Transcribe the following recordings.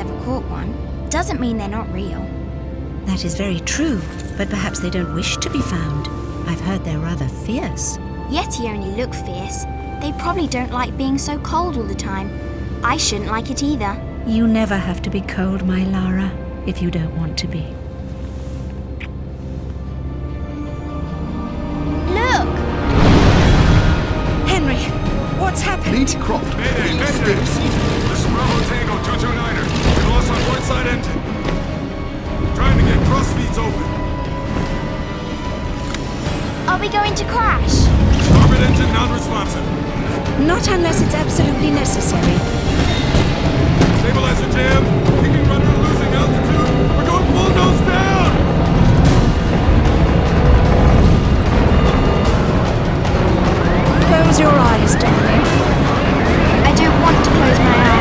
never caught one, doesn't mean they're not real. That is very true, but perhaps they don't wish to be found. I've heard they're rather fierce. Yeti only look fierce. They probably don't like being so cold all the time. I shouldn't like it either. You never have to be cold, my Lara, if you don't want to be. Look! Henry, what's happened? Lady Croft, Mayday, Mayday! This is Bravo Tango 229er. We lost our port side engine. Trying to get cross feeds open. Are we going to crash? Starboard engine non-responsive. Not unless it's absolutely necessary. Stabilizer jam. Kicking rudder losing altitude. We're going full nose down! Close your eyes, darling. I don't want to close my eyes.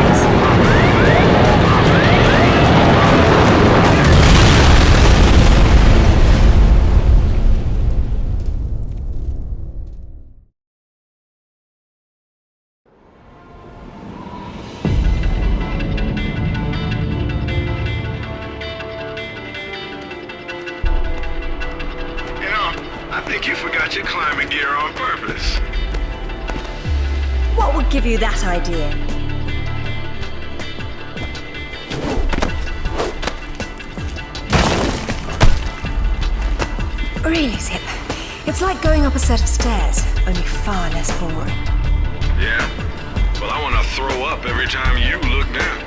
You know, I think you forgot your climbing gear on purpose. What would give you that idea? Really, Zip. It's like going up a set of stairs, only far less boring. Yeah? Well, I want to throw up every time you look down.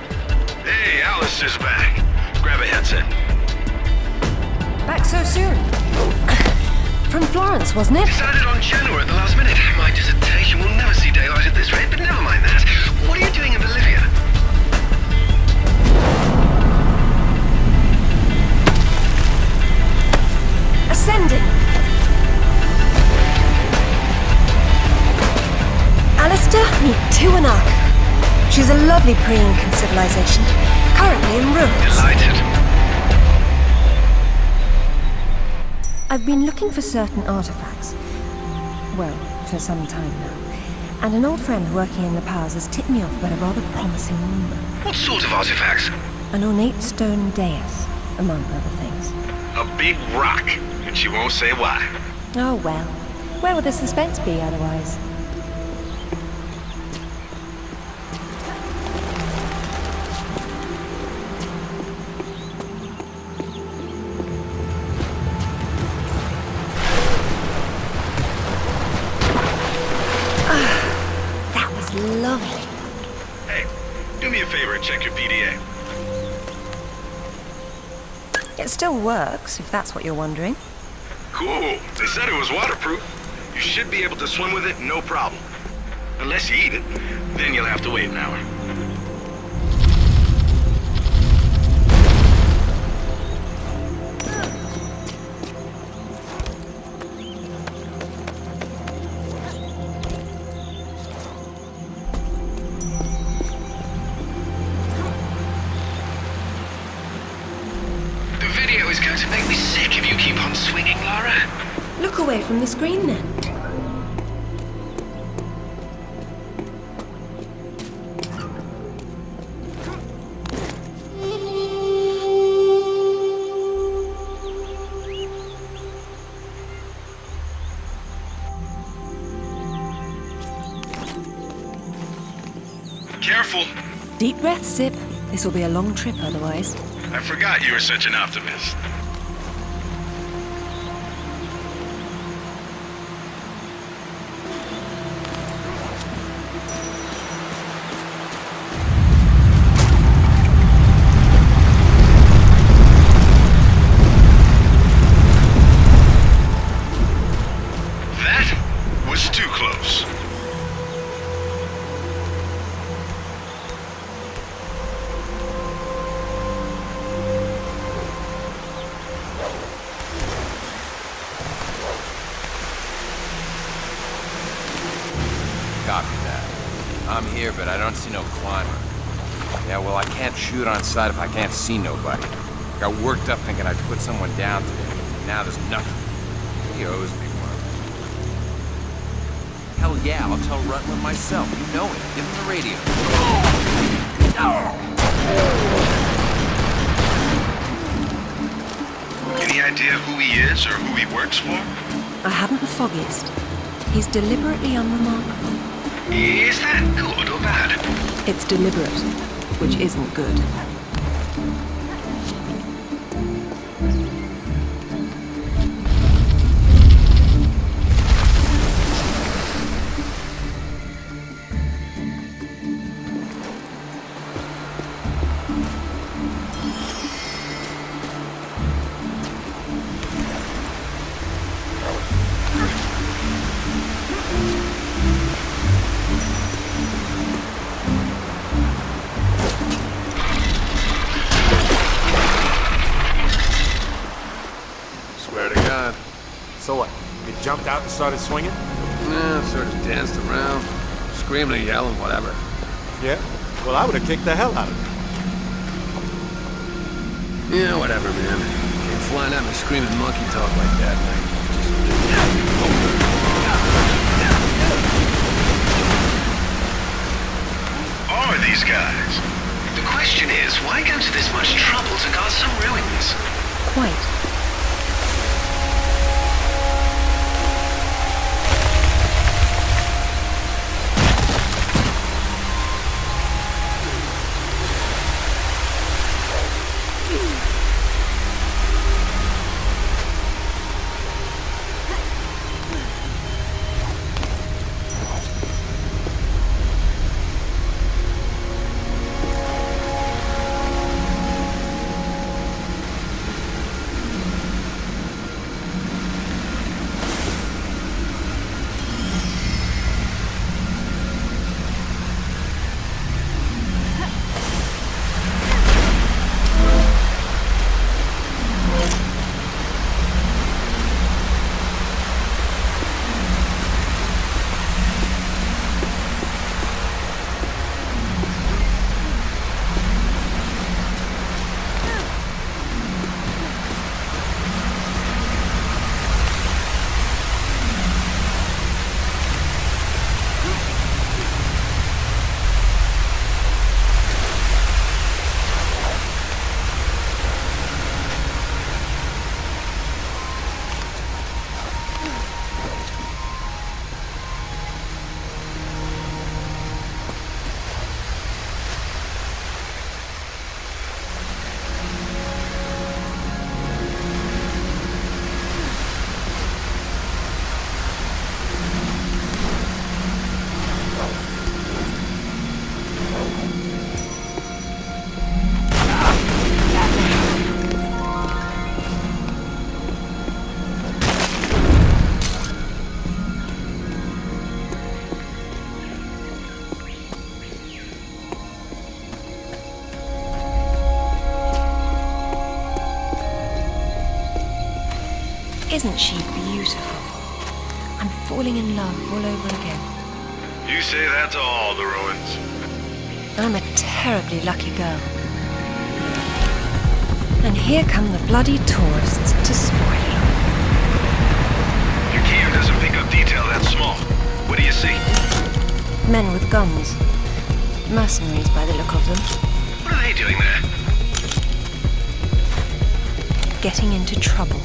Hey, Alistair's back. Grab a headset. Back so soon? From Florence, wasn't it? Decided on Genoa at the last minute. My dissertation will never see daylight at this rate, but never mind that. What are you doing in Bolivia? Ascending. Alistair, meet Tuanaka. She's a lovely pre-Incan civilization, currently in ruins. Delighted. I've been looking for certain artifacts. Well, for some time now. And an old friend working in the Paz has tipped me off about a rather promising rumor. What sort of artifacts? An ornate stone dais, among other things. A big rock, and she won't say why. Oh well. Where would the suspense be otherwise? That was lovely. Hey, do me a favor and check your PDA. It still works, if that's what you're wondering. Cool. They said it was waterproof. You should be able to swim with it, no problem. Unless you eat it, then you'll have to wait an hour. The video is going to make me sick if you keep on swinging, Lara. Look away from the screen then. Careful. Deep breath, Zip. This will be a long trip otherwise. I forgot you were such an optimist. That was too close. Copy that. I'm here, but I don't see no climber. Yeah, well, I can't shoot on sight if I can't see nobody. Got worked up thinking I'd put someone down today. Now there's nothing. He owes me one. Hell yeah, I'll tell Rutland myself. You know it. Give him the radio. he is or who he works for? I haven't the foggiest. He's deliberately unremarkable. Is that good or bad? It's deliberate, which isn't good. Swear to God. So what? You jumped out and started swinging? Yeah, sort of danced around, screaming and yelling, whatever. Yeah? Well, I would have kicked the hell out of you. Yeah, whatever, man. Came flying at me screaming monkey talk like that, and Who are these guys? The question is, why go to this much trouble to guard some ruins? Quite. Isn't she beautiful? I'm falling in love all over again. You say that to all the ruins. I'm a terribly lucky girl. And here come the bloody tourists to spoil it. Your cam doesn't pick up detail that small. What do you see? Men with guns. Mercenaries by the look of them. What are they doing there? Getting into trouble.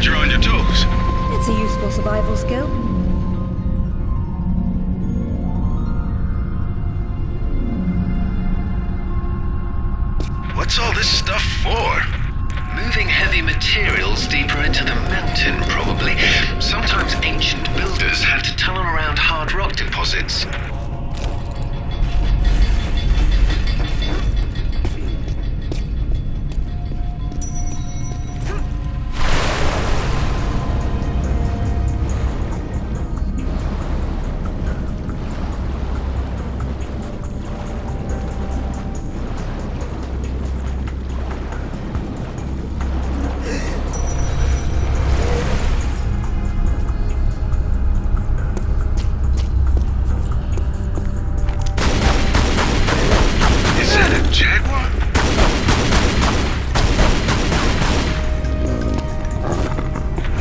you're on your toes. It's a useful survival skill. What's all this stuff for? Moving heavy materials deeper into the mountain, probably. Sometimes ancient builders had to tunnel around hard rock deposits. Is that a jaguar?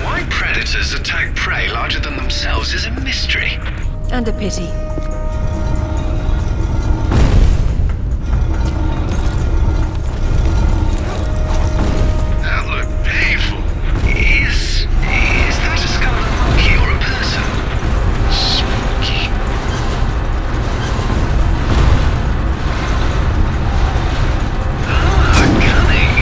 Why predators attack prey larger than themselves is a mystery. And a pity. That looked painful. Is that a skull of a monkey or a person? Spooky. Ah, cunning.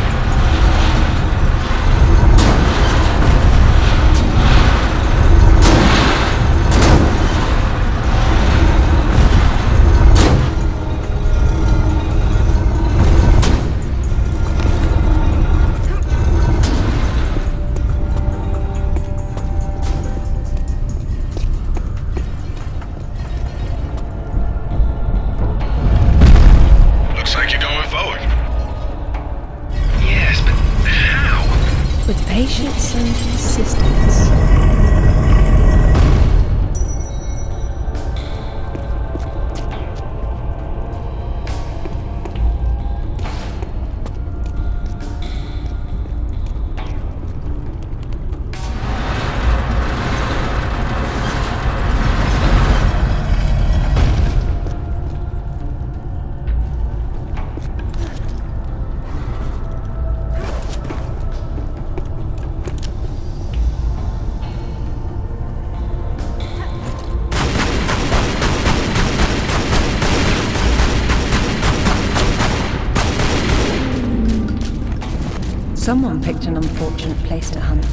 Looks like you're going forward. Yes, but how? With patience and persistence. Someone picked an unfortunate place to hunt.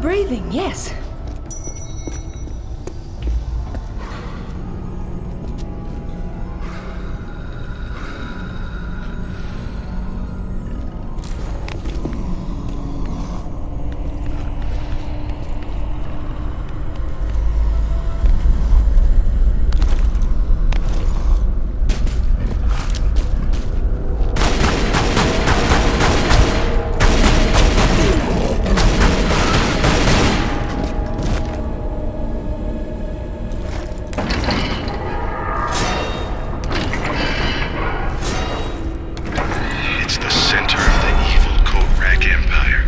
breathing, yes. It's the center of the evil Korak Empire.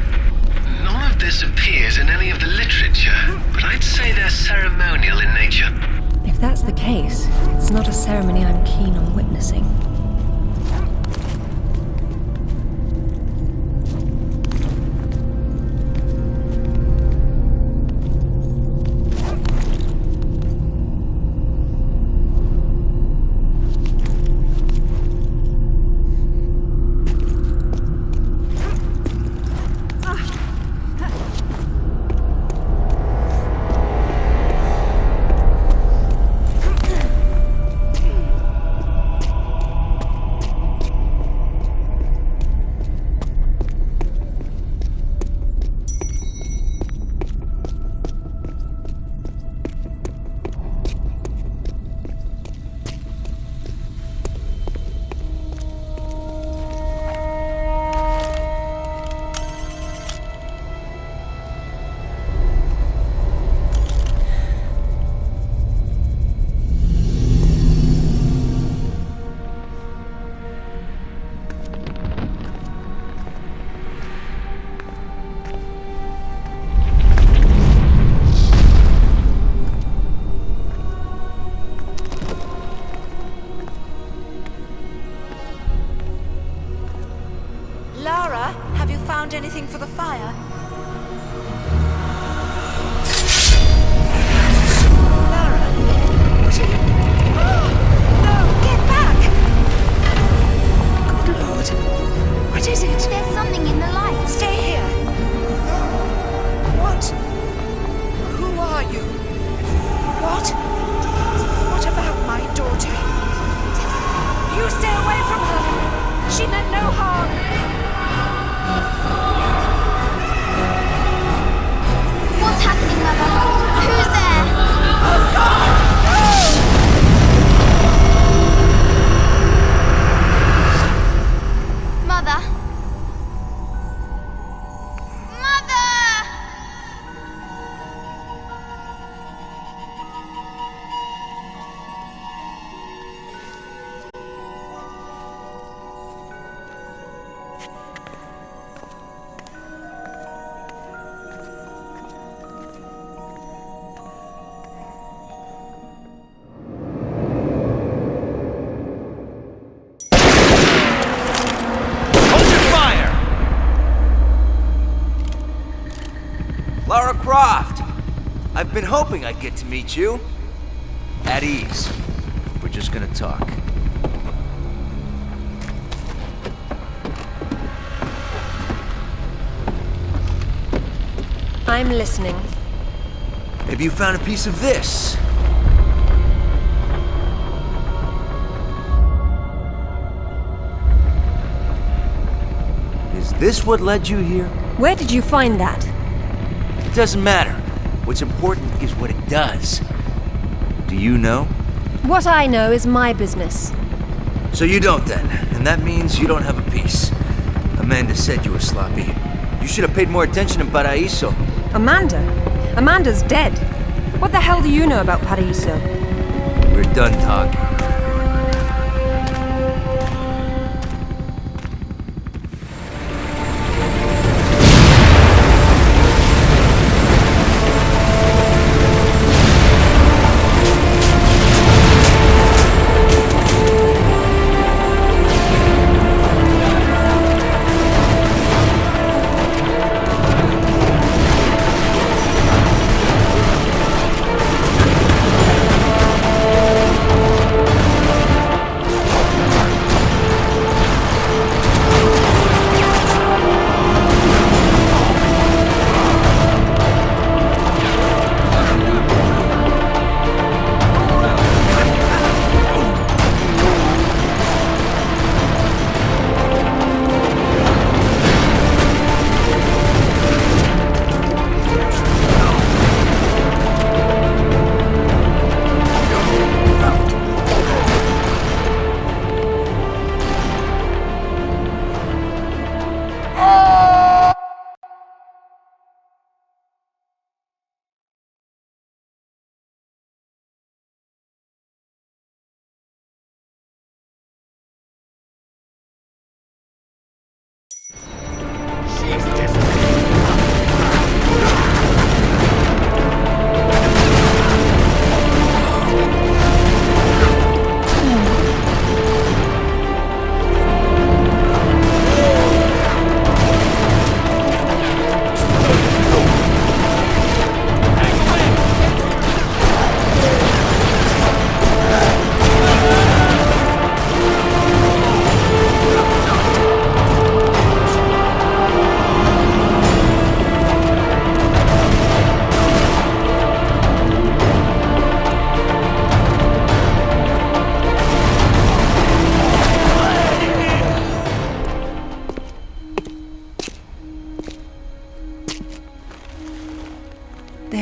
None of this appears in any of the literature, but I'd say they're ceremonial in nature. If that's the case, it's not a ceremony I'm keen on witnessing. Lara, have you found anything for the fire? Lara, what are you... Oh, no, get back! Good Lord. What is it? There's something in the light. Stay here. What? Who are you? What? What about my daughter? You stay away from her. She meant no harm. What's happening, Mother? Who's there? Oh, God! Mother? Mother! Lara Croft! I've been hoping I'd get to meet you. At ease. We're just gonna talk. I'm listening. Maybe you found a piece of this. Is this what led you here? Where did you find that? It doesn't matter. What's important is what it does. Do you know? What I know is my business. So you don't then, and that means you don't have a piece. Amanda said you were sloppy. You should have paid more attention in Paraíso. Amanda? Amanda's dead. What the hell do you know about Paraíso? We're done talking.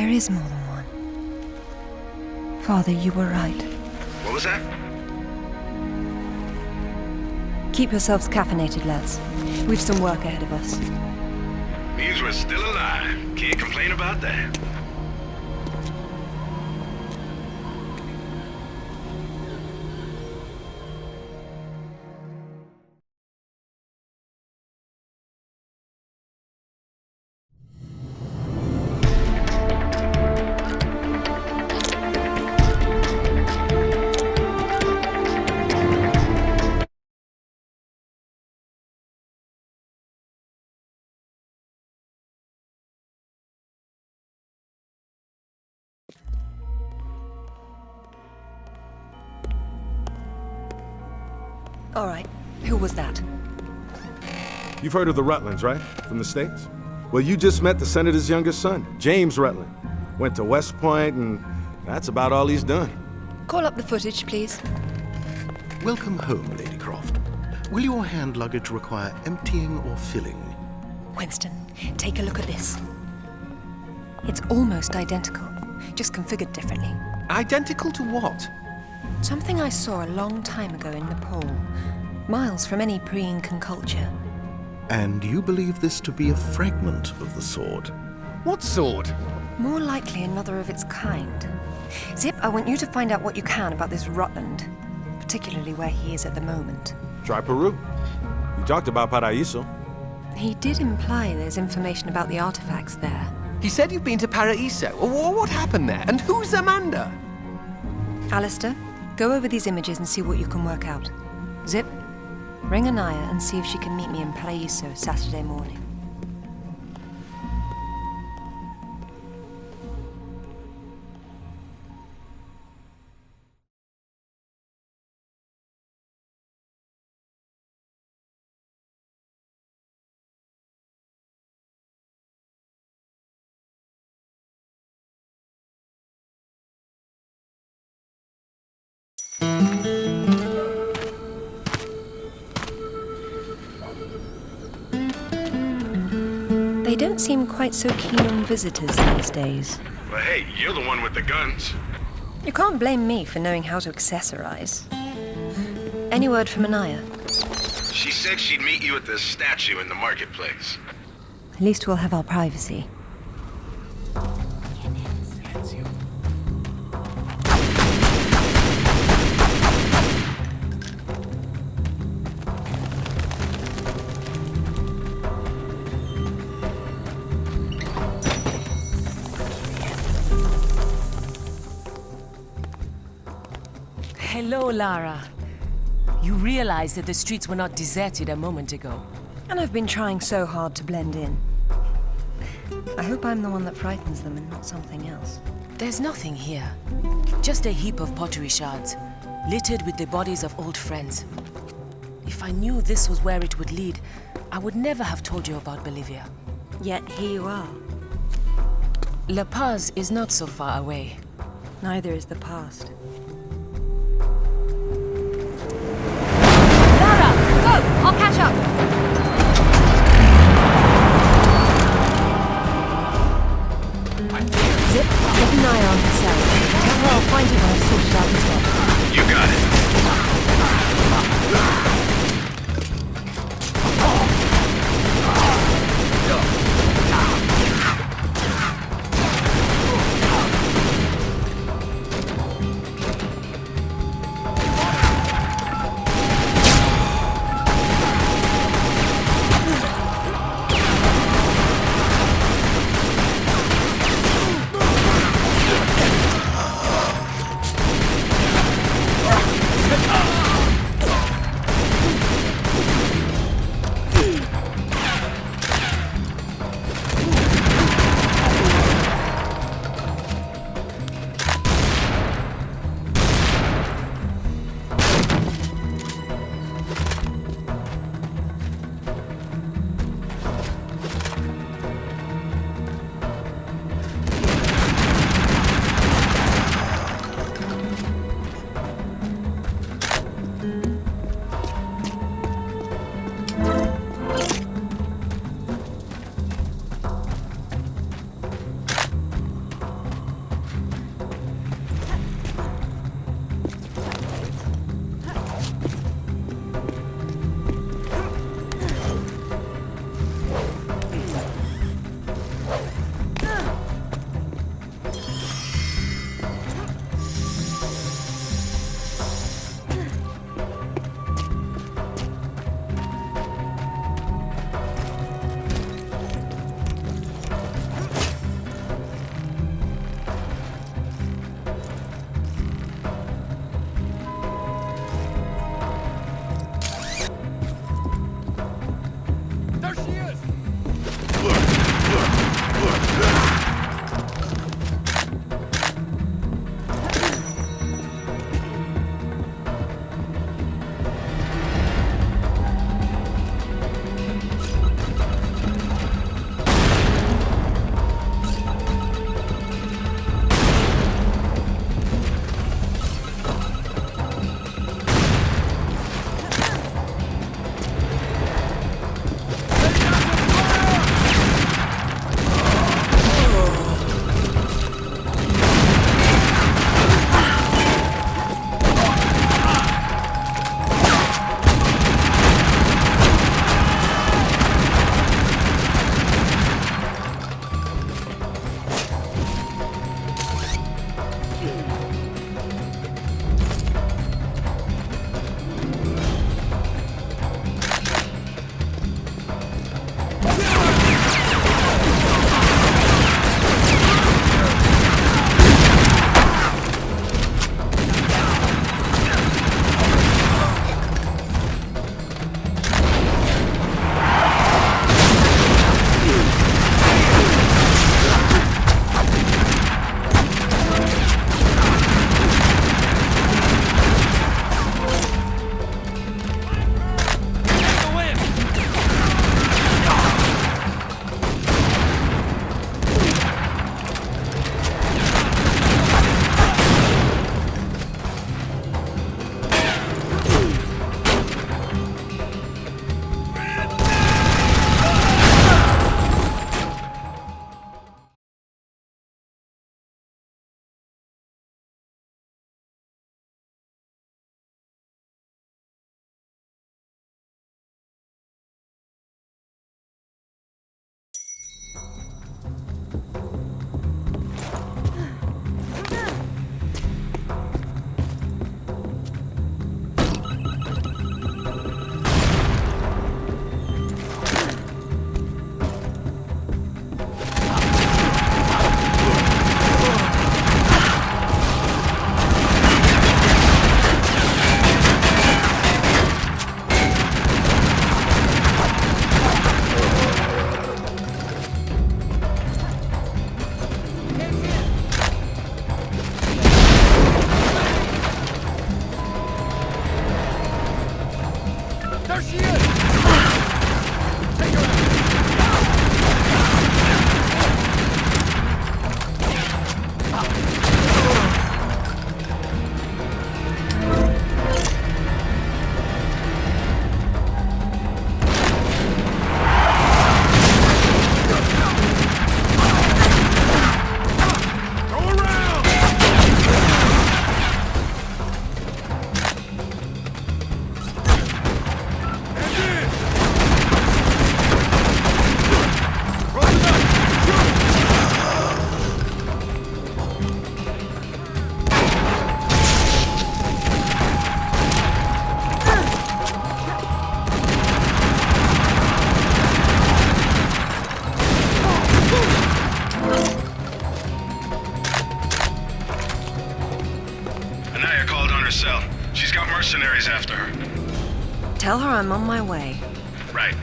There is more than one. Father, you were right. What was that? Keep yourselves caffeinated, lads. We've some work ahead of us. Means we're still alive. Can't complain about that. All right, who was that? You've heard of the Rutlands, right? From the States? Well, you just met the senator's youngest son, James Rutland. Went to West Point, and that's about all he's done. Call up the footage, please. Welcome home, Lady Croft. Will your hand luggage require emptying or filling? Winston, take a look at this. It's almost identical, just configured differently. Identical to what? Something I saw a long time ago in Nepal, miles from any pre-Incan culture. And you believe this to be a fragment of the sword? What sword? More likely another of its kind. Zip, I want you to find out what you can about this Rutland, particularly where he is at the moment. Try Peru. You talked about Paraíso. He did imply there's information about the artifacts there. He said you've been to Paraíso. What happened there? And who's Amanda? Alistair, go over these images and see what you can work out. Zip, ring Anaya and see if she can meet me in Paraíso Saturday morning. They don't seem quite so keen on visitors these days. Well, hey, you're the one with the guns. You can't blame me for knowing how to accessorize. Any word from Anaya? She said she'd meet you at the statue in the marketplace. At least we'll have our privacy. Hello, Lara. You realize that the streets were not deserted a moment ago. And I've been trying so hard to blend in. I hope I'm the one that frightens them and not something else. There's nothing here. Just a heap of pottery shards, littered with the bodies of old friends. If I knew this was where it would lead, I would never have told you about Bolivia. Yet here you are. La Paz is not so far away. Neither is the past. Lara, go! I'll catch up. Zip, keep an eye on herself. Tell her I'll find it when I've sorted out this one. You got it. her cell. She's got mercenaries after her. Tell her I'm on my way. Right.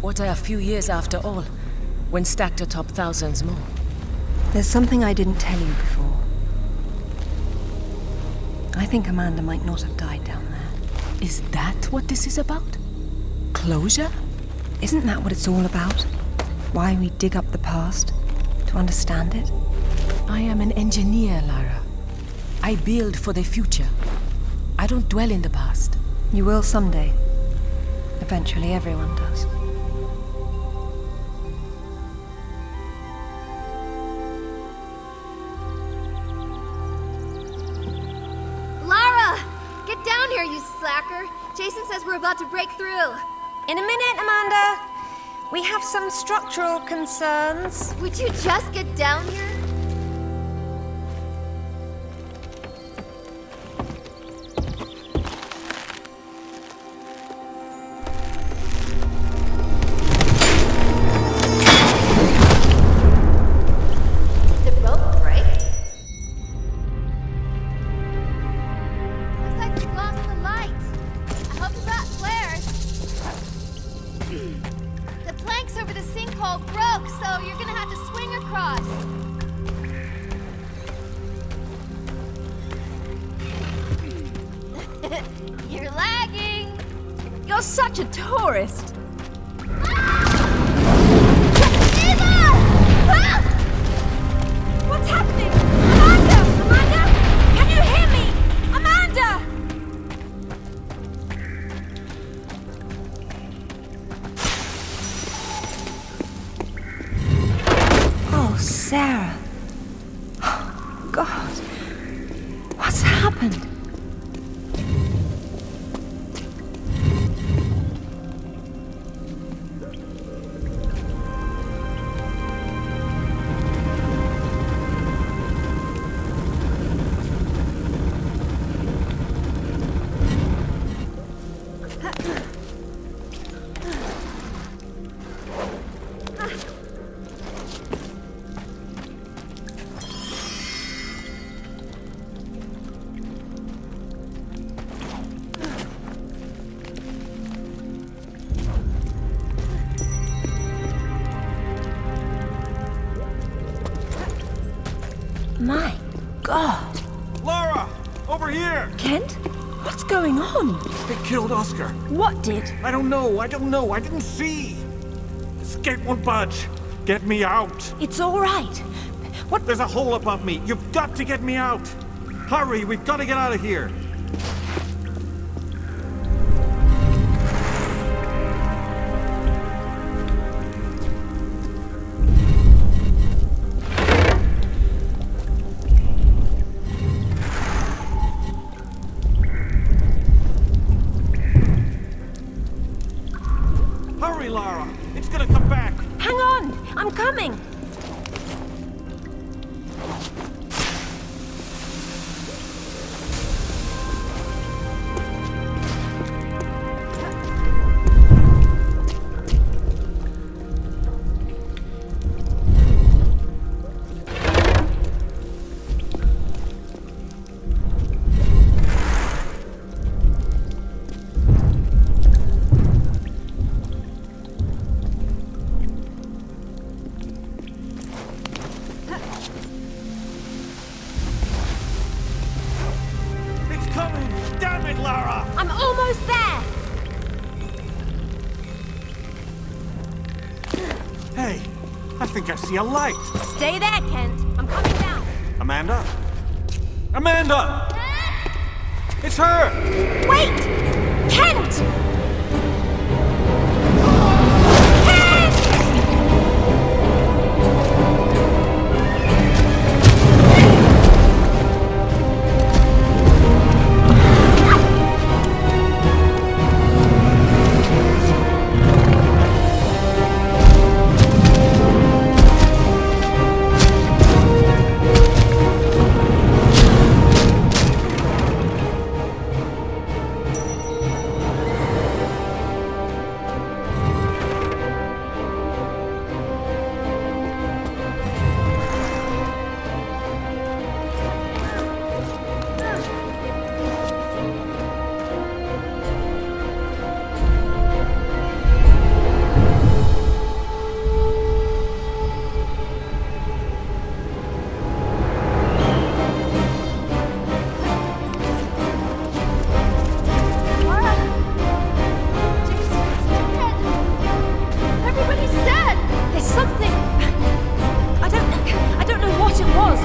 What are a few years after all, when stacked atop thousands more? There's something I didn't tell you before. I think Amanda might not have died down there. Is that what this is about? Closure? Isn't that what it's all about? Why we dig up the past? To understand it? I am an engineer, Lara. I build for the future. I don't dwell in the past. You will someday. Eventually, everyone does. Lara! Get down here, you slacker! Jason says we're about to break through. In a minute, Amanda. We have some structural concerns. Would you just get down here? Did the rope break? Looks like we lost the light. I hope you brought flares. The planks over the sinkhole broke, so you're gonna have to swing across. You're lagging. You're such a tourist. Eva! Ah! What's happening? Amanda! Amanda! Can you hear me? Amanda! Oh, Sarah. God. What's happened? My God. Lara! Over here! Kent? What's going on? They killed Oscar. What did? I don't know. I didn't see. This gate won't budge. Get me out. It's all right. What? There's a hole above me. You've got to get me out. Hurry, we've got to get out of here. Hurry, Lara. It's gonna come back. Hang on! I'm coming! It's coming. Damn it, Lara. I'm almost there. Hey, I think I see a light. Stay there, Kent. I'm coming down. Amanda? Amanda! It's her! Wait! Kent!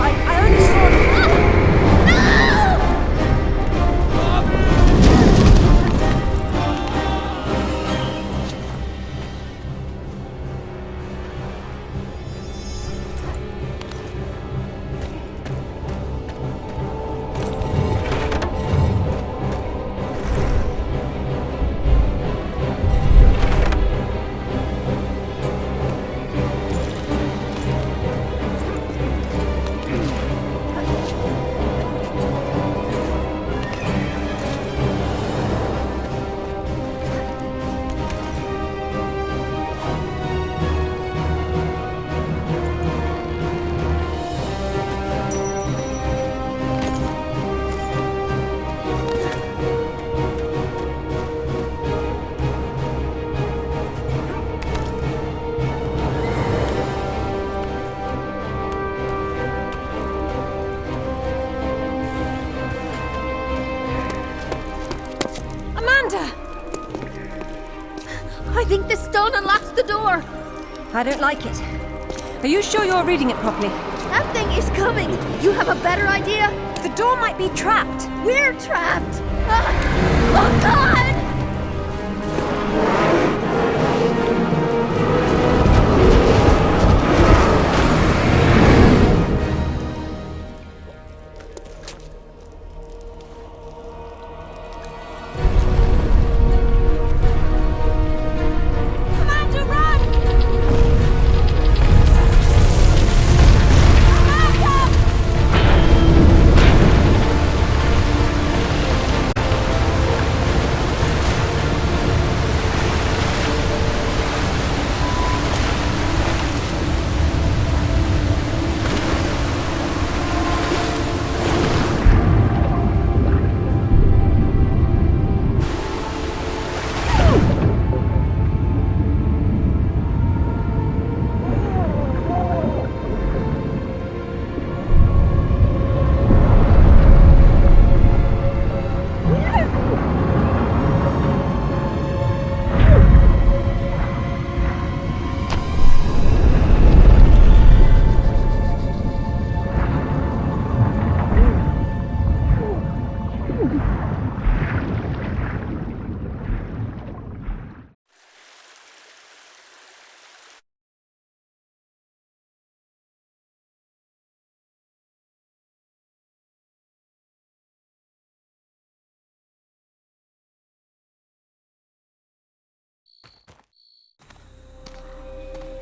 I only saw... I think this stone unlocks the door. I don't like it. Are you sure you're reading it properly? That thing is coming. You have a better idea? The door might be trapped. We're trapped. Oh, God!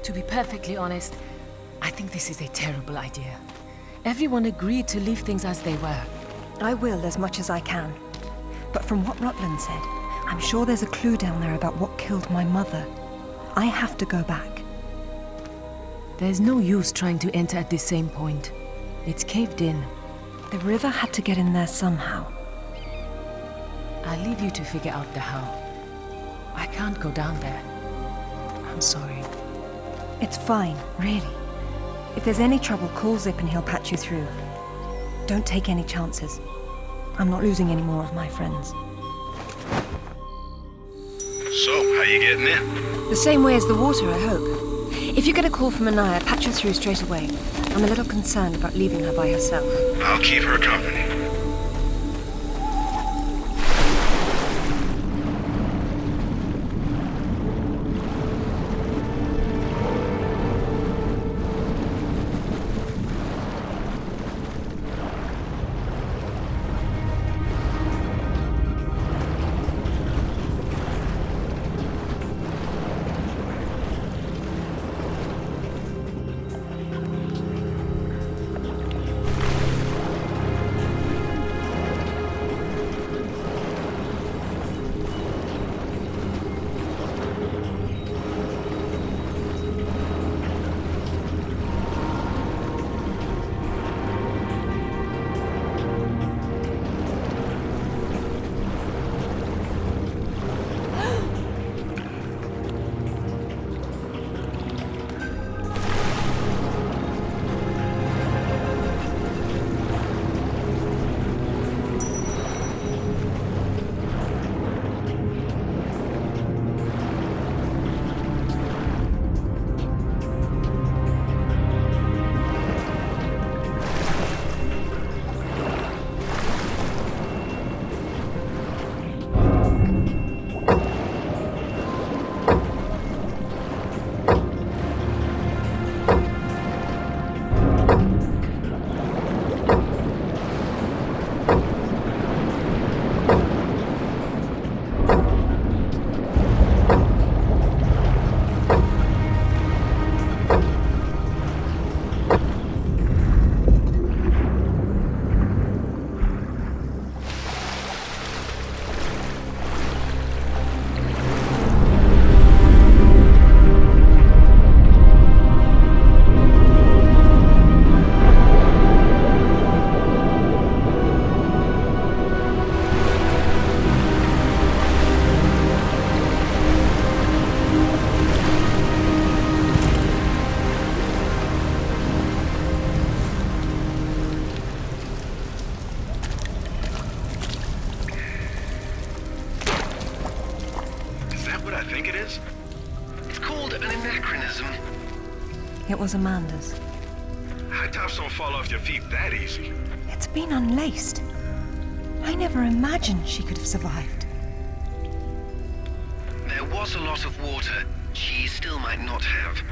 To be perfectly honest, I think this is a terrible idea. Everyone agreed to leave things as they were. I will as much as I can. But from what Rutland said, I'm sure there's a clue down there about what killed my mother. I have to go back. There's no use trying to enter at the same point. It's caved in. The river had to get in there somehow. I'll leave you to figure out the how. I can't go down there. I'm sorry. It's fine, really. If there's any trouble, call Zip and he'll patch you through. Don't take any chances. I'm not losing any more of my friends. So, how you getting in? The same way as the water, I hope. If you get a call from Anaya, patch her through straight away. I'm a little concerned about leaving her by herself. I'll keep her company. think it is? It's called an anachronism. It was Amanda's. High tops don't fall off your feet that easy. It's been unlaced. I never imagined she could have survived. There was a lot of water. She still might not have.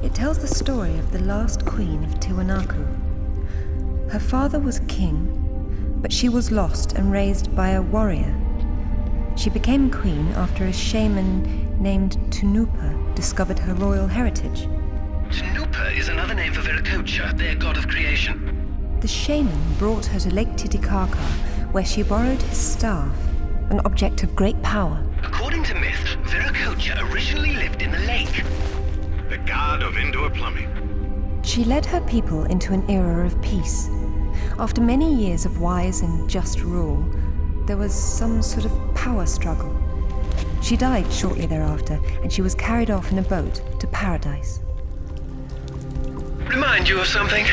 It tells the story of the last queen of Tiwanaku. Her father was king, but she was lost and raised by a warrior. She became queen after a shaman named Tunupa discovered her royal heritage. Tunupa is another name for Viracocha, their god of creation. The shaman brought her to Lake Titicaca, where she borrowed his staff, an object of great power. According to myth, Viracocha originally lived in the lake. The god of indoor plumbing. She led her people into an era of peace. After many years of wise and just rule, there was some sort of power struggle. She died shortly thereafter, and she was carried off in a boat to paradise. Remind you of something?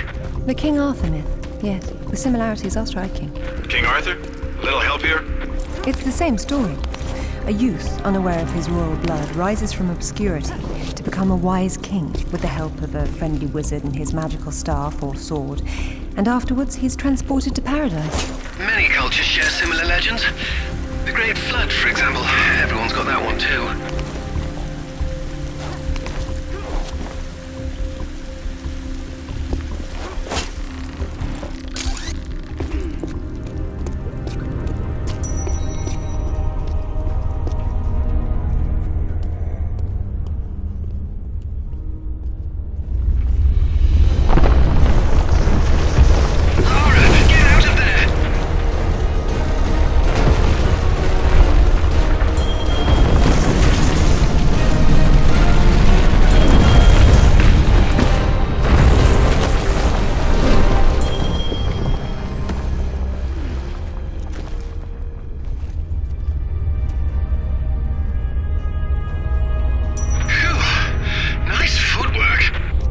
The King Arthur myth, yes. The similarities are striking. King Arthur? A little help here? It's the same story. A youth, unaware of his royal blood, rises from obscurity to become a wise king with the help of a friendly wizard and his magical staff or sword, and afterwards he's transported to paradise. Many cultures share similar legends. The Great Flood, for example. Everyone's got that one too.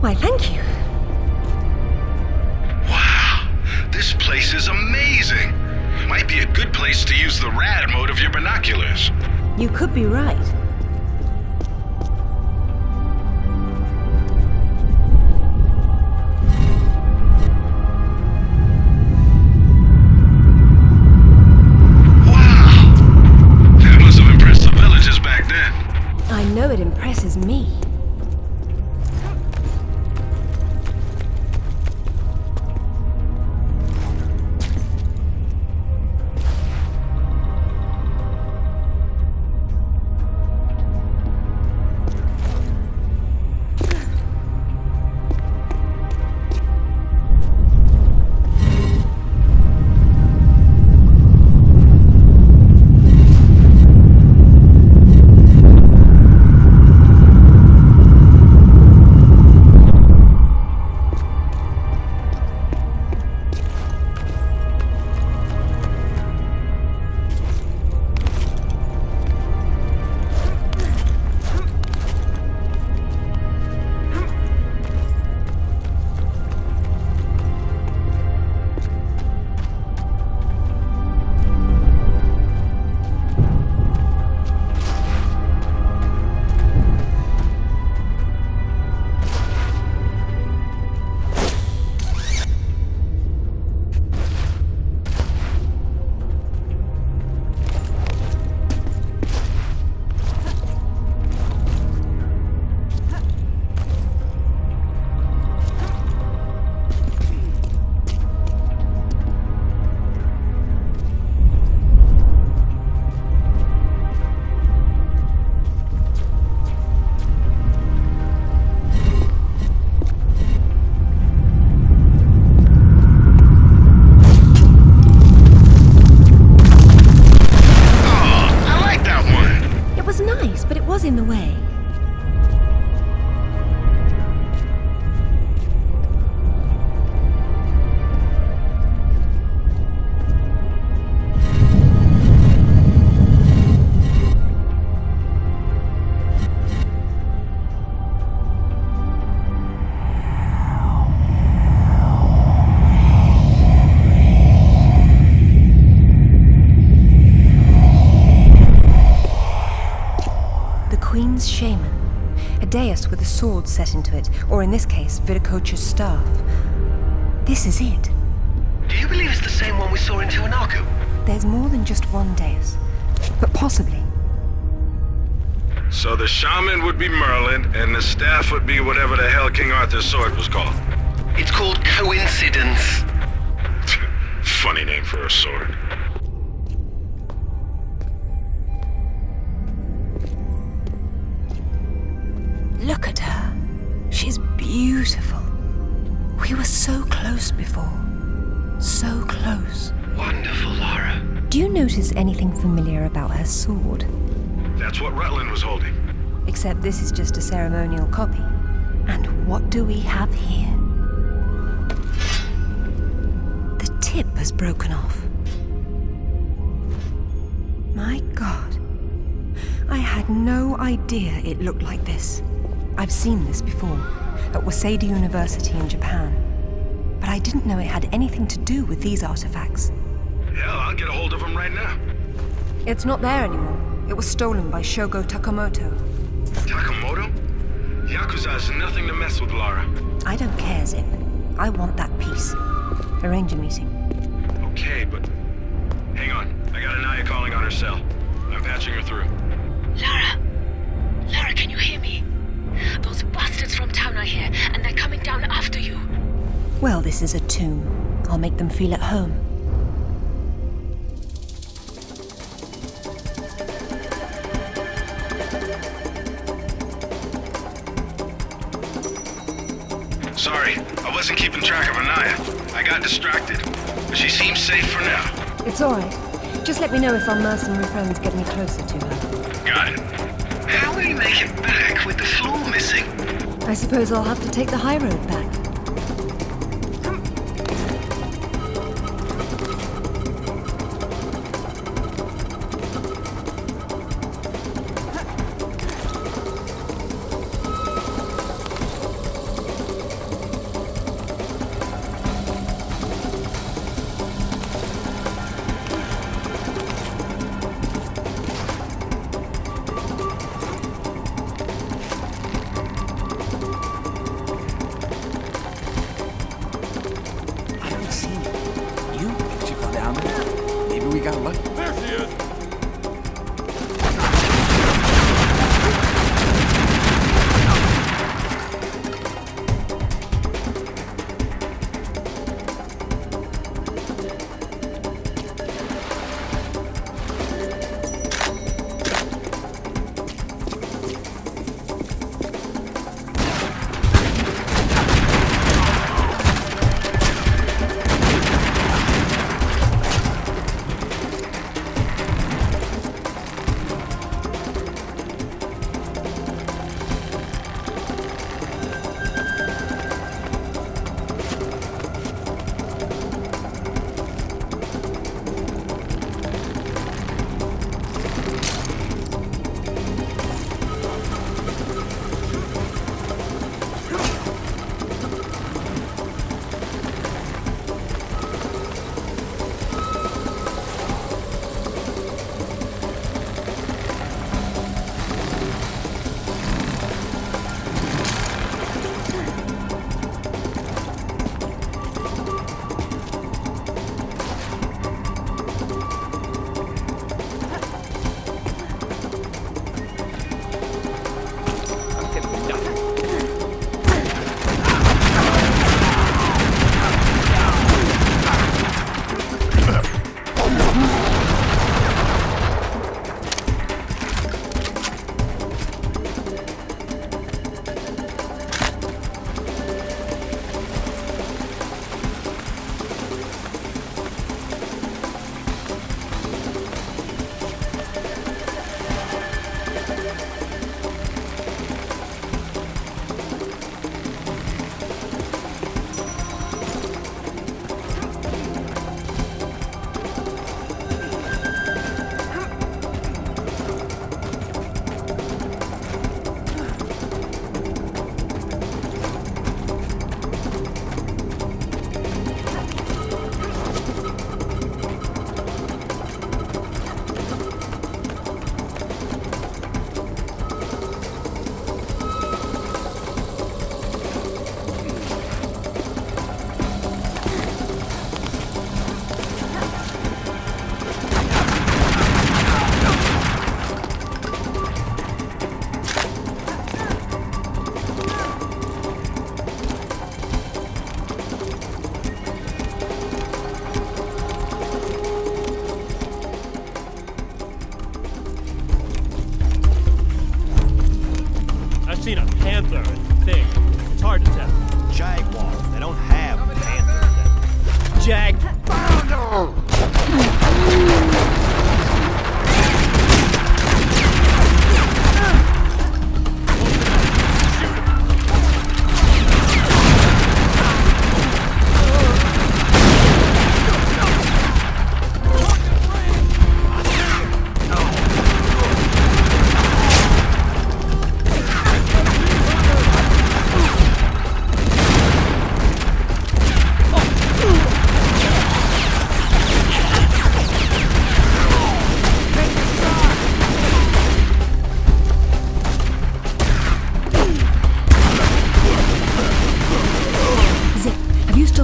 Why, thank you. Wow, this place is amazing. Might be a good place to use the rad mode of your binoculars. You could be right. Wow! That must have impressed the villagers back then. I know it impresses me. dais with a sword set into it, or in this case, Viracocha's staff. This is it. Do you believe it's the same one we saw in Tiwanaku? There's more than just one dais, but possibly. So the shaman would be Merlin, and the staff would be whatever the hell King Arthur's sword was called. It's called coincidence. Funny name for a sword. Look at her. She's beautiful. We were so close before. So close. Wonderful, Lara. Do you notice anything familiar about her sword? That's what Rutland was holding. Except this is just a ceremonial copy. And what do we have here? The tip has broken off. My God. I had no idea it looked like this. I've seen this before, at Waseda University in Japan. But I didn't know it had anything to do with these artifacts. Hell, I'll get a hold of him right now. It's not there anymore. It was stolen by Shogo Takamoto. Takamoto? Yakuza has nothing to mess with, Lara. I don't care, Zip. I want that piece. Arrange a meeting. Okay, but... Hang on. I got Anaya calling on her cell. I'm patching her through. Lara! Lara, can you hear me? Those bastards from town are here, and they're coming down after you. Well, this is a tomb. I'll make them feel at home. Sorry, I wasn't keeping track of Anaya. I got distracted. But she seems safe for now. It's all right. Just let me know if our mercenary friends get any closer to her. Got it. How will you make it back with the floor missing? I suppose I'll have to take the high road back.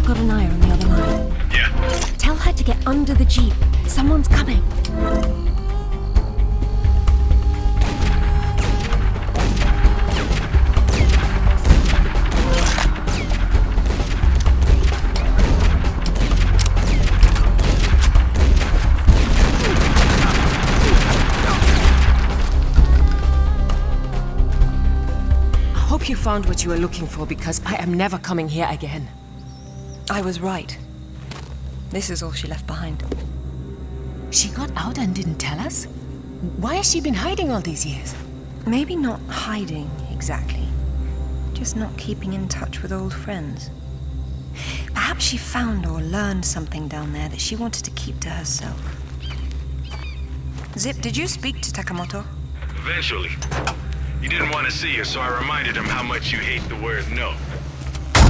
Got an eye on the other line. Yeah. Tell her to get under the jeep. Someone's coming. I hope you found what you were looking for, because I am never coming here again. I was right. This is all she left behind. She got out and didn't tell us? Why has she been hiding all these years? Maybe not hiding, exactly. Just not keeping in touch with old friends. Perhaps she found or learned something down there that she wanted to keep to herself. Zip, did you speak to Takamoto? Eventually. He didn't want to see you, so I reminded him how much you hate the word no.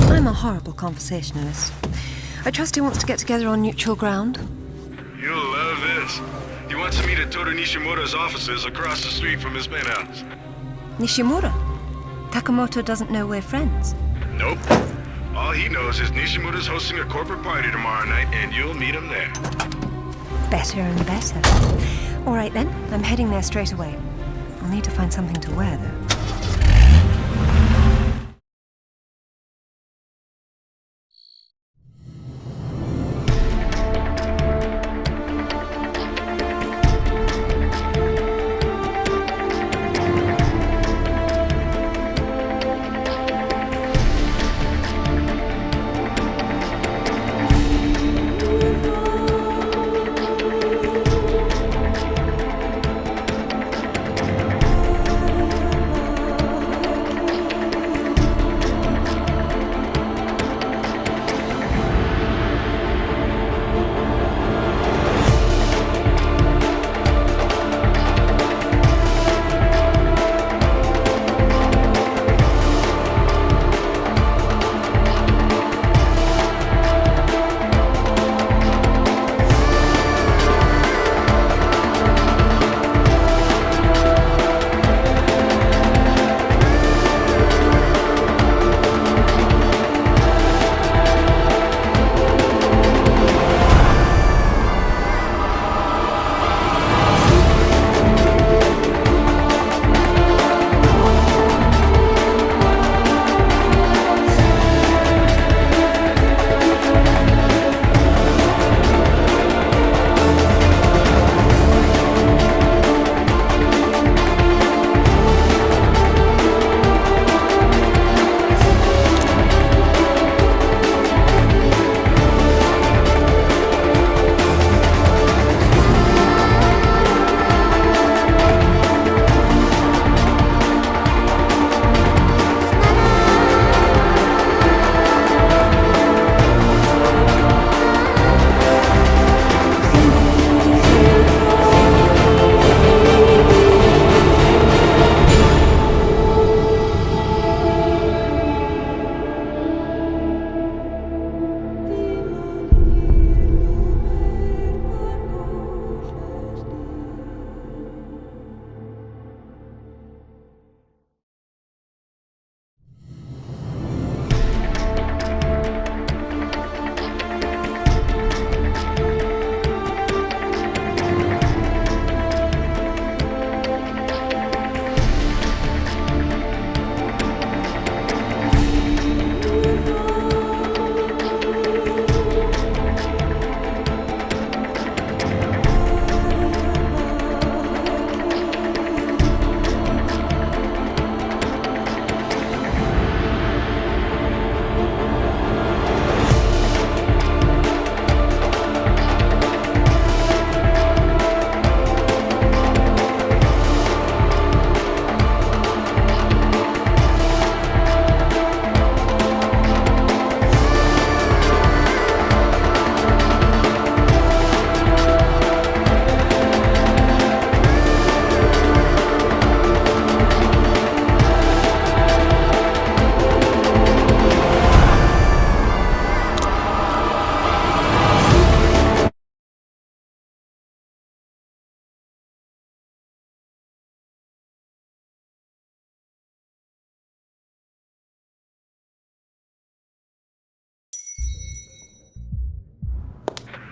I'm a horrible conversationalist. I trust he wants to get together on neutral ground. You'll love this. He wants to meet at Toru Nishimura's offices across the street from his penthouse. Nishimura? Takamoto doesn't know we're friends. Nope. All he knows is Nishimura's hosting a corporate party tomorrow night, and you'll meet him there. Better and better. All right then, I'm heading there straight away. I'll need to find something to wear, though.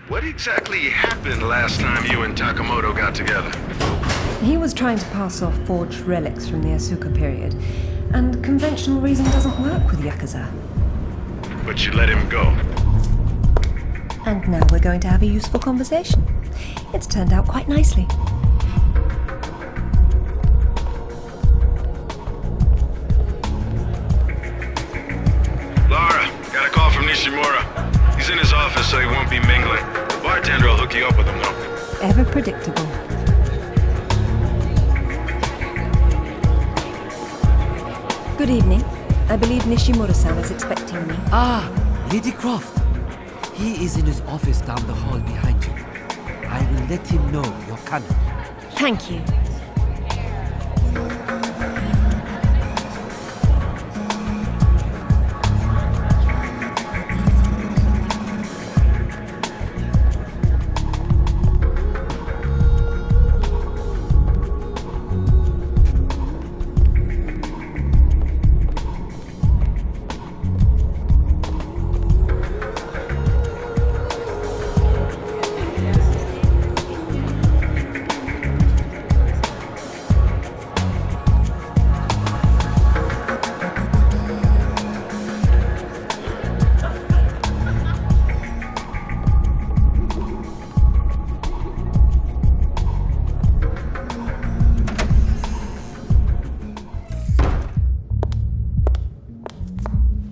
What exactly happened last time you and Takamoto got together? He was trying to pass off forged relics from the Asuka period, and conventional reason doesn't work with Yakuza. But you let him go. And now we're going to have a useful conversation. It's turned out quite nicely. Lara, got a call from Nishimura. He's in his office, so he won't be mingling. The bartender will hook you up with him, though. Ever predictable. Good evening. I believe Nishimura-san is expecting me. Ah, Lady Croft. He is in his office down the hall behind you. I will let him know you're coming. Thank you.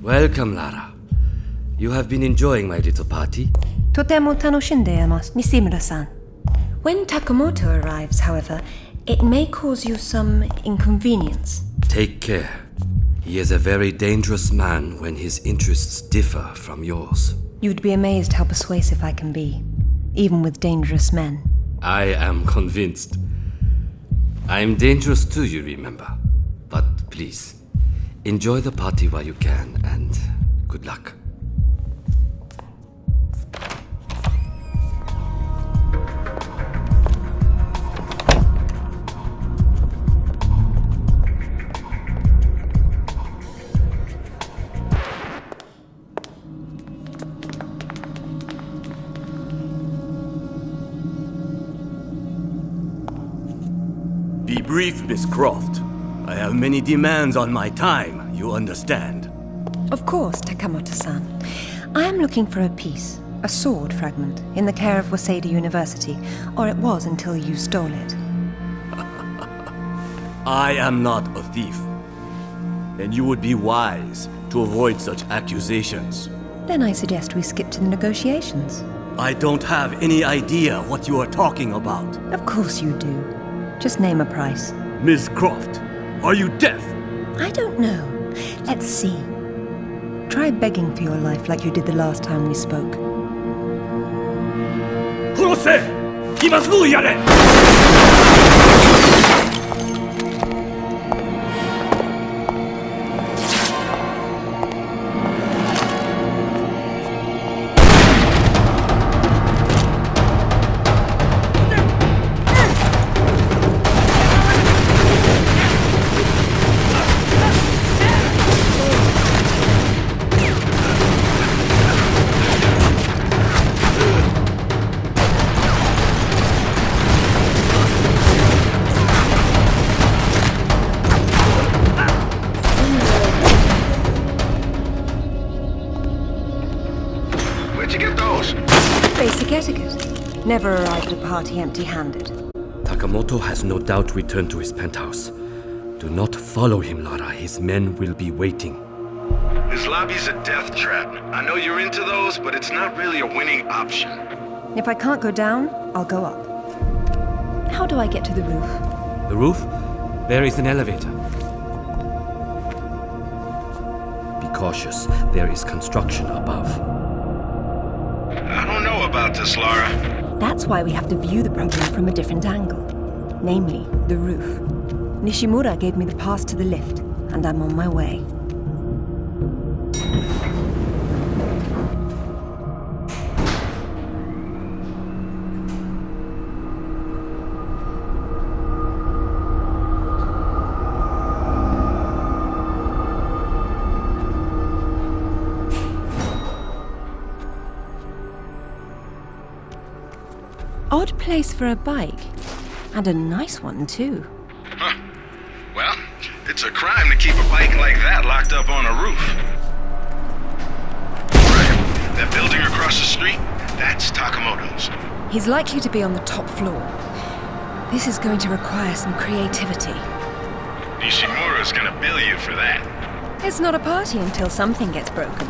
Welcome, Lara. You have been enjoying my little party? Totemo tanoshindeimasu, Nishimura-san. When Takamoto arrives, however, it may cause you some inconvenience. Take care. He is a very dangerous man when his interests differ from yours. You'd be amazed how persuasive I can be, even with dangerous men. I am convinced. I'm dangerous too, you remember. But please, enjoy the party while you can, and good luck. Be brief, Miss Croft. I have many demands on my time, you understand. Of course, Takamoto-san. I am looking for a piece, a sword fragment, in the care of Waseda University, or it was until you stole it. I am not a thief. And you would be wise to avoid such accusations. Then I suggest we skip to the negotiations. I don't have any idea what you are talking about. Of course you do. Just name a price. Miss Croft, are you deaf? I don't know. Let's see. Try begging for your life like you did the last time we spoke. 殺せ! 今すぐやれ! Basic etiquette. Never arrive at a party empty-handed. Takamoto has no doubt returned to his penthouse. Do not follow him, Lara. His men will be waiting. His lobby's a death trap. I know you're into those, but it's not really a winning option. If I can't go down, I'll go up. How do I get to the roof? The roof? There is an elevator. Be cautious. There is construction above. I don't know about this, Lara. That's why we have to view the problem from a different angle. Namely, the roof. Nishimura gave me the pass to the lift, and I'm on my way. Odd place for a bike. And a nice one, too. Huh. Well, it's a crime to keep a bike like that locked up on a roof. Right. That building across the street, that's Takamoto's. He's likely to be on the top floor. This is going to require some creativity. Nishimura's gonna bill you for that. It's not a party until something gets broken.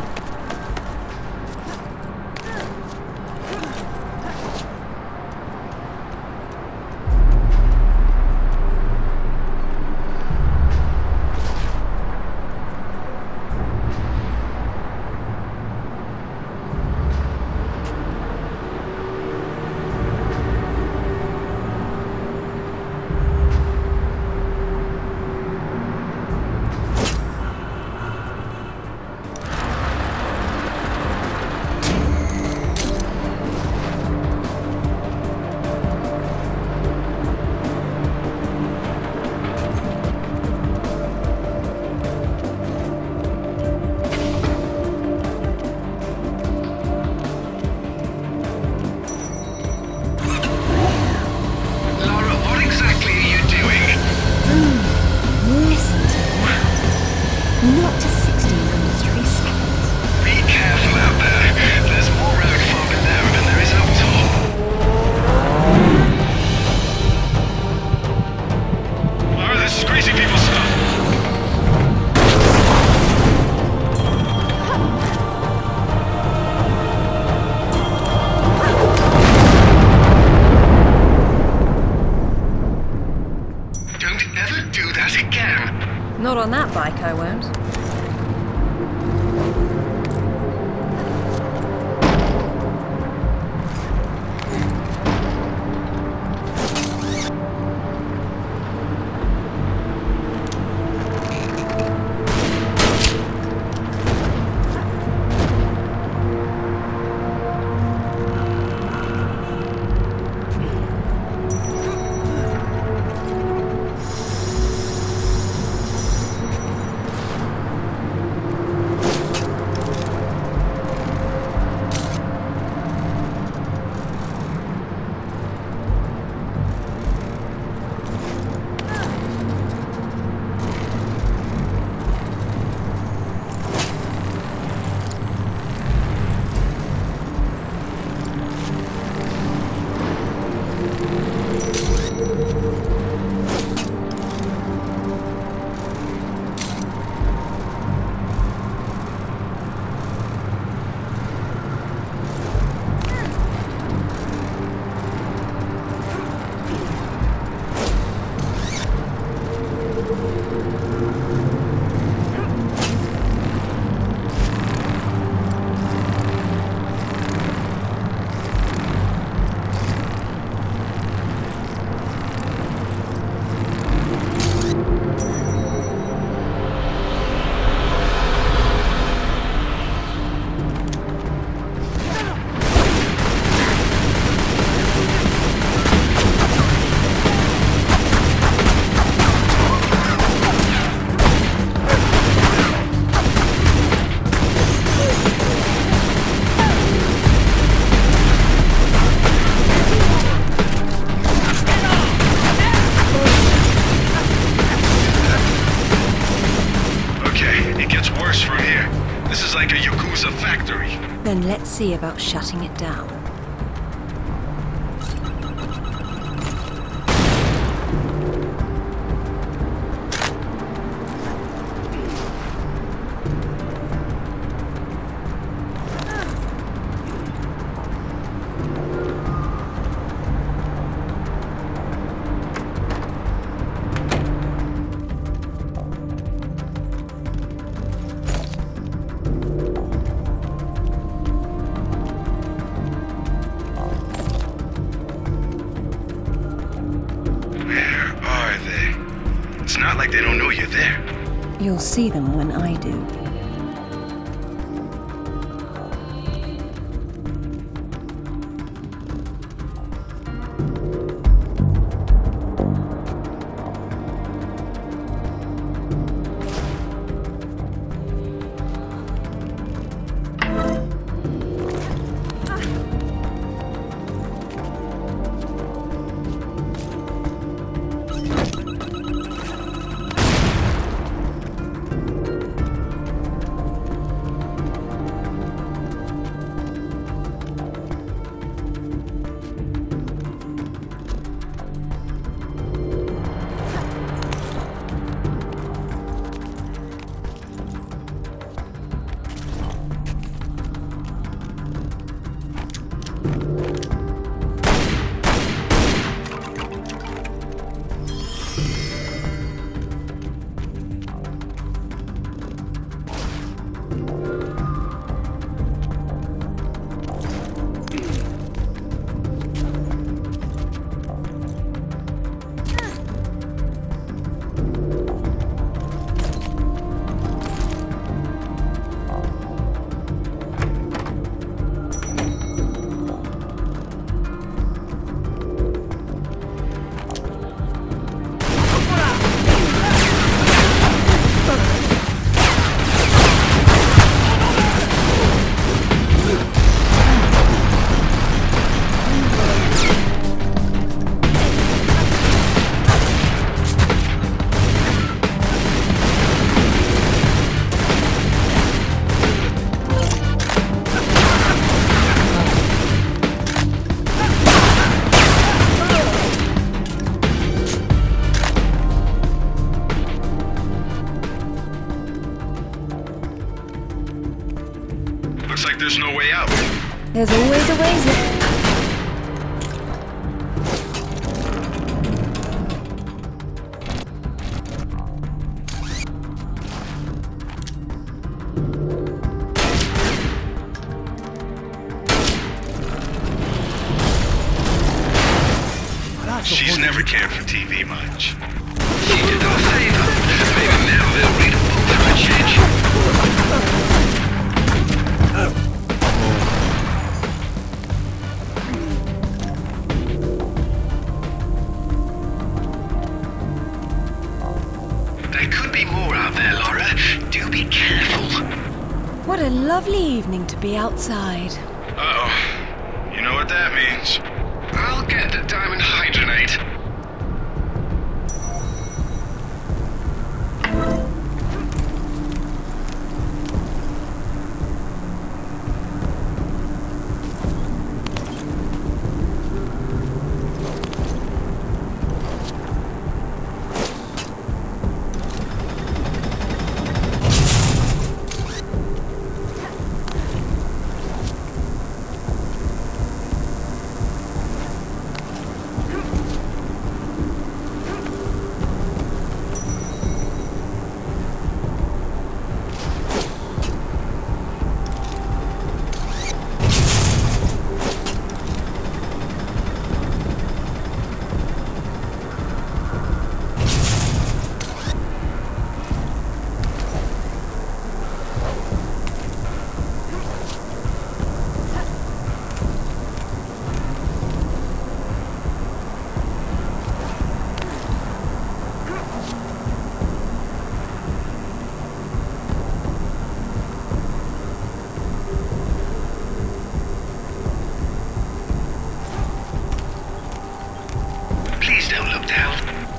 Not on that bike, I won't. Then let's see about shutting it down. You'll see them when I do. There's always a ways. She's never cared for TV much. She did them a favor. Maybe now they'll read a book for a change. There could be more out there, Laura. Do be careful. What a lovely evening to be outside. Uh-oh. You know what that means. I'll get the diamond hydronate.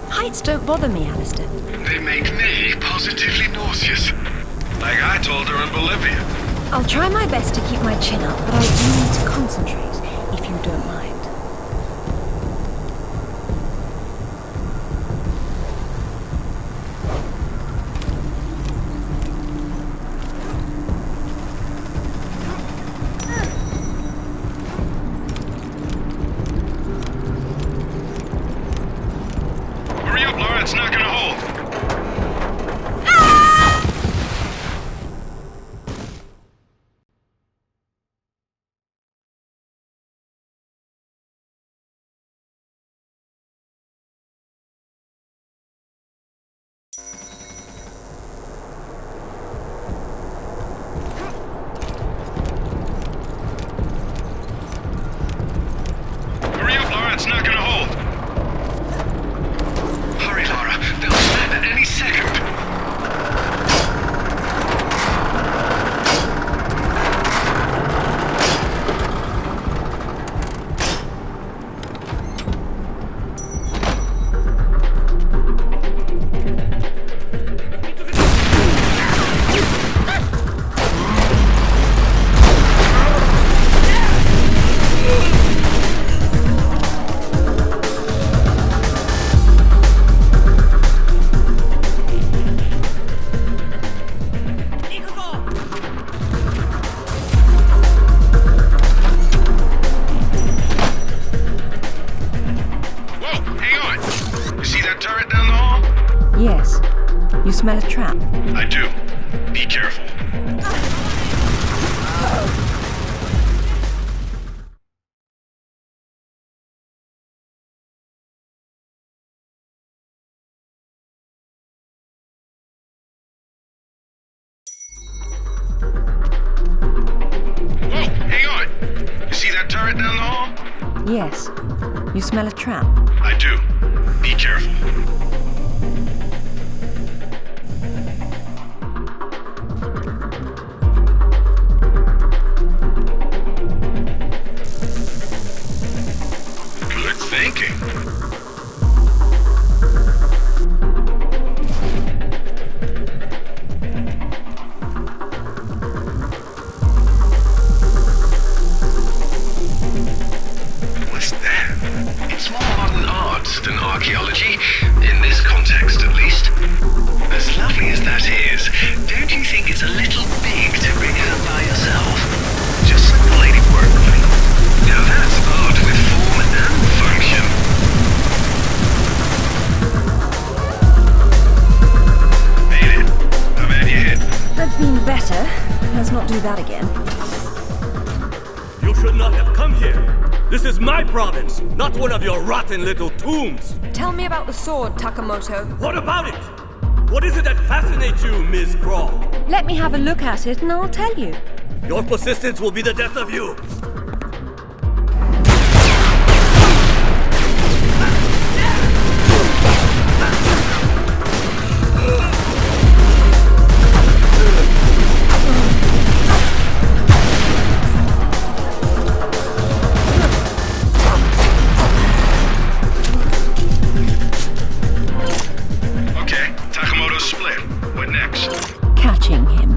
Heights don't bother me, Alistair. They make me positively nauseous. Like I told her in Bolivia. I'll try my best to keep my chin up, but I do need to concentrate, if you don't mind. It's not gonna hold. Hurry up, Laura, it's not gonna hold. Hurry, Laura. They'll snap at any second. Yes. You smell a trap? I do. Be careful. Whoa, hang on. You see that turret down the hall? Yes. You smell a trap? I do. Be careful. Good thinking. What's that? It's more modern art than archaeology, in this context at least. As lovely as that is, don't you think it's a little big to bring home by yourself? Just let the lady work, please. not do that again. You should not have come here. This is my province, not one of your rotten little tombs. Tell me about the sword, Takamoto. What about it? What is it that fascinates you, Ms. Croft? Let me have a look at it and I'll tell you. Your persistence will be the death of you. Okay, Takamoto's split. What next? Catching him.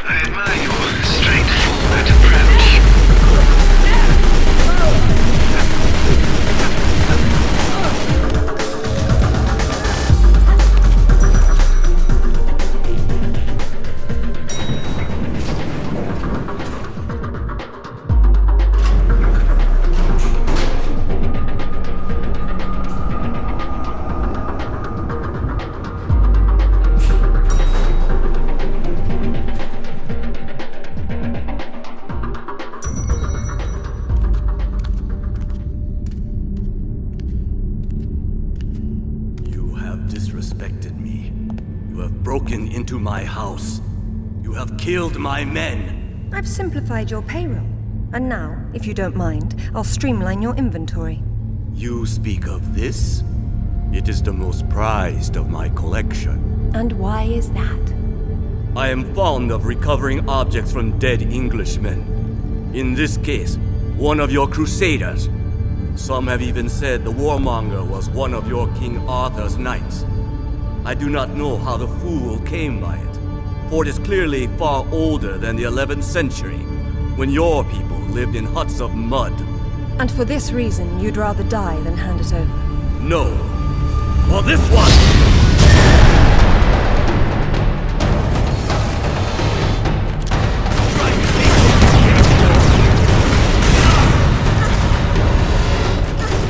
I admire your straightforward approach. You have disrespected me. You have broken into my house. You have killed my men. I've simplified your payroll. And now, if you don't mind, I'll streamline your inventory. You speak of this? It is the most prized of my collection. And why is that? I am fond of recovering objects from dead Englishmen. In this case, one of your crusaders. Some have even said the warmonger was one of your King Arthur's knights. I do not know how the fool came by it, for it is clearly far older than the 11th century, when your people lived in huts of mud. And for this reason, you'd rather die than hand it over. No. For this one!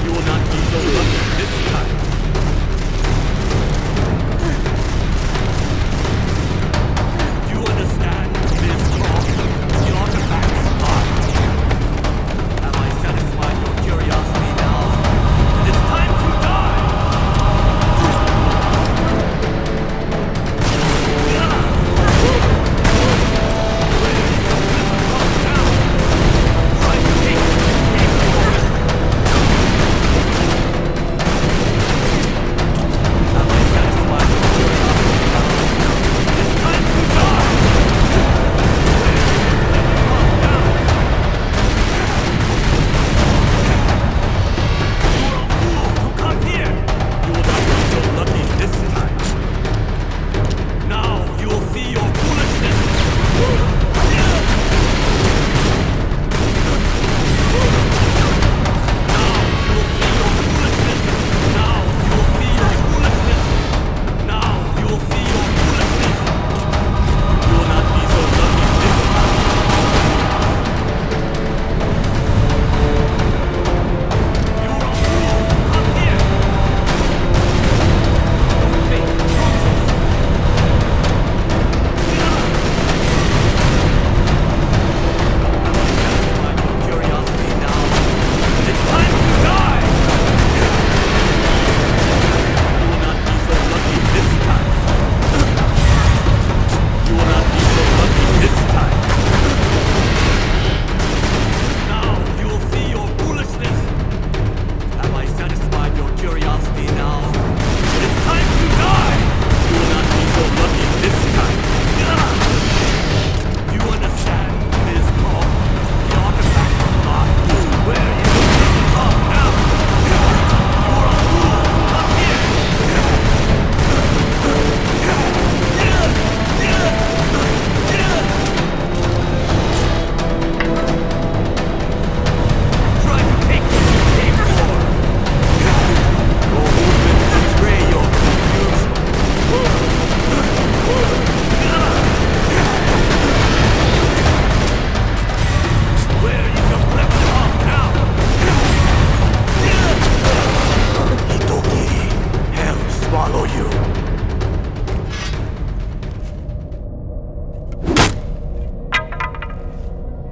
You will not be so lucky this time. Do you understand, Ms. Croft? The artifacts are. Have I satisfied your curiosity now? It is time to die!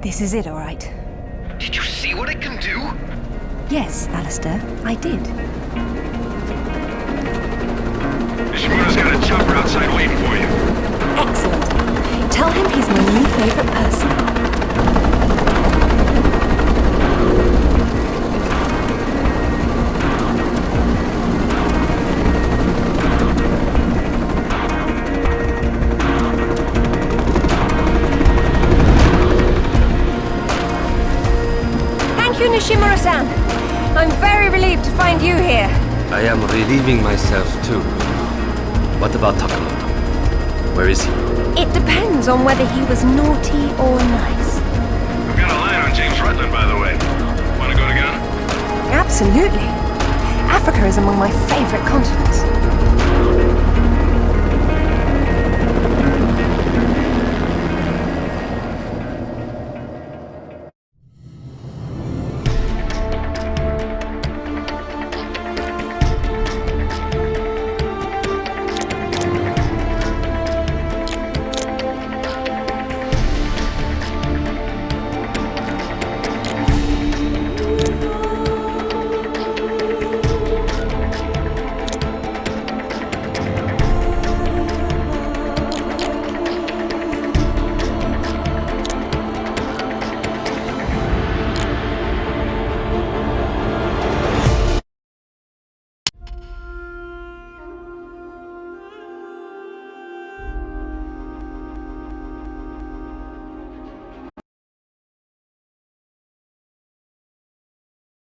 This is it, all right. Did you see what it can do? Yes, Alistair, I did. Ishimura's got a chopper outside waiting for you. Excellent. Tell him he's my new favorite person. Thank you, Nishimura-san. I'm very relieved to find you here. I am relieving myself too. What about Takamoto? Where is he? It depends on whether he was naughty or nice. I've got a line on James Rutland, by the way. Want to go together? Absolutely. Africa is among my favorite continents.